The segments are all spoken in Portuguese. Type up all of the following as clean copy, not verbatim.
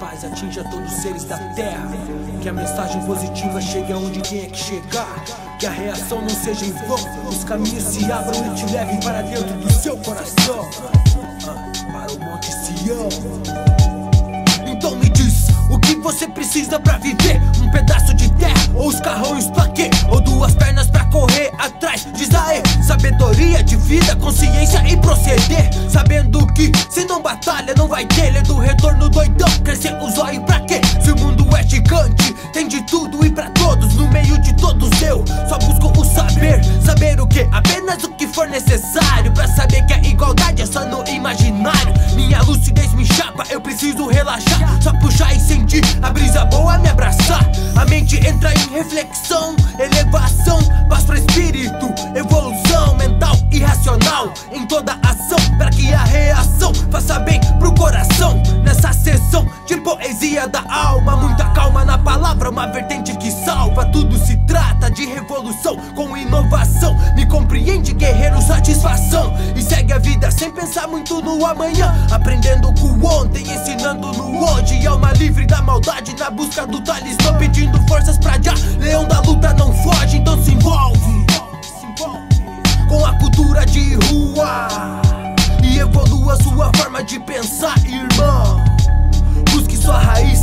paz atinja todos os seres da terra, que a mensagem positiva chegue aonde tenha que chegar, que a reação não seja em vão, os caminhos se abram e te levem para dentro do seu coração, para o Monte Sião. Então me diz, o que você precisa pra viver? Um pedaço de terra, ou os carrões pra quê? Ou duas pernas pra correr atrás? Diz aí, sabedoria de vida, consciência e proceder, sabendo que se não batalha não vai ter lei do retorno doidão, crescer os olhos pra quê? Se o mundo é gigante, tem de tudo e pra todos, no meio de todos eu só busco o saber. Saber o que? Apenas o que for necessário, pra saber que a igualdade é só no imaginário. Minha lucidez me chapa, eu preciso relaxar, só puxar e sentir a brisa boa me abraçar. A mente entra em reflexão, elevação, paz pro espírito, evolução mental e racional em toda ação, para que a reação faça bem pro coração. Nessa sessão de poesia da alma, muita calma na palavra, uma vertente que salva. Tudo se trata de revolução com inovação. Me compreende, guerreiro, satisfação, e segue a vida sem pensar muito no amanhã, aprendendo com o ontem, ensinando no hoje. Alma livre da maldade, na busca do talismã, pedindo forças pra já. Leão da luta não foge, então se envolve com a cultura de rua e evolua sua forma de pensar, irmão. Busque sua raiz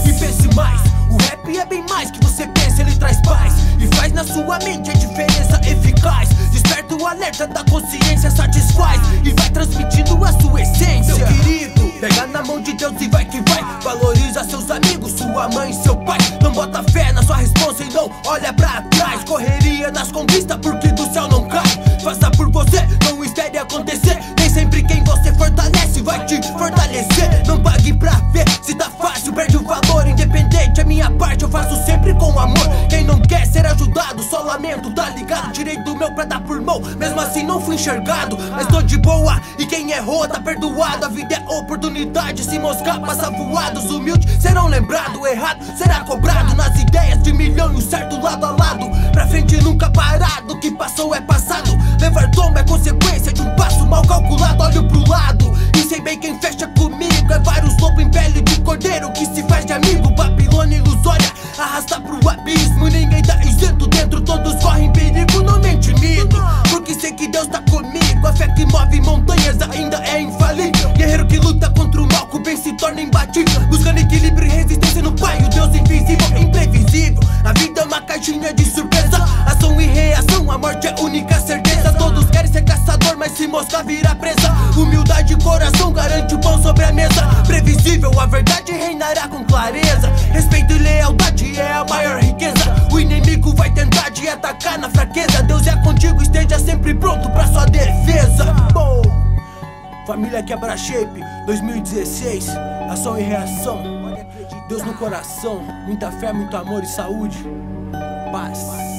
e pense mais. O rap é bem mais que você pensa, ele traz paz e faz na sua mente a diferença eficaz. Desperta o alerta da consciência, satisfaz e vai transmitindo a sua essência. Meu querido, pega na mão de Deus e vai que vai. Valoriza seus amigos, sua mãe e seu pai. Não bota fé na sua responsa e não olha pra trás. Correria nas conquistas porque do céu não cai. Faça por você, não espere acontecer. Nem sempre quem você fortalece vai te fortalecer. Não pague pra ver, se tá fácil perde o valor. Independente, a minha parte eu faço sempre com amor. Quem não quer ser ajudado, só lamento, tá ligado? Tirei do meu pra dar por mão, mesmo assim não fui enxergado. Mas tô de boa, e quem errou tá perdoado. A vida é oportunidade, se moscar passa voado. Os humildes serão lembrados, errado será cobrado. Nas ideias de milhão e o certo lado a lado, pra frente nunca parado, o que passou é passado. Levar tomba é consequência de um passo mal calculado. Olho pro lado e sei bem quem fecha comigo. É vários lobos em pele de cordeiro que se faz de amigo. Babilônia ilusória, arrasta pro abismo. Ninguém tá isento dentro, todos correm perigo. Não me intimido, porque sei que Deus tá comigo. A fé que move montanhas ainda é infalível. Guerreiro que luta contra o mal, que o bem se torna imbatível. Buscando equilíbrio e resistência no Pai, o Deus invisível, imprevisível. A vida é uma caixinha de surpresa, ação e reação, a morte é a única certeza. Todos querem ser caçador, mas se mosca vira presa. Humildade e coração garante o pão sobre a mesa. Previsível, a verdade reinará com clareza. Respeito e lealdade é a maior riqueza. O inimigo vai tentar te atacar na fraqueza. Deus é contigo, esteja sempre pronto pra sua defesa. Família Quebra Shape 2016, ação e reação. Deus no coração, muita fé, muito amor e saúde. Paz.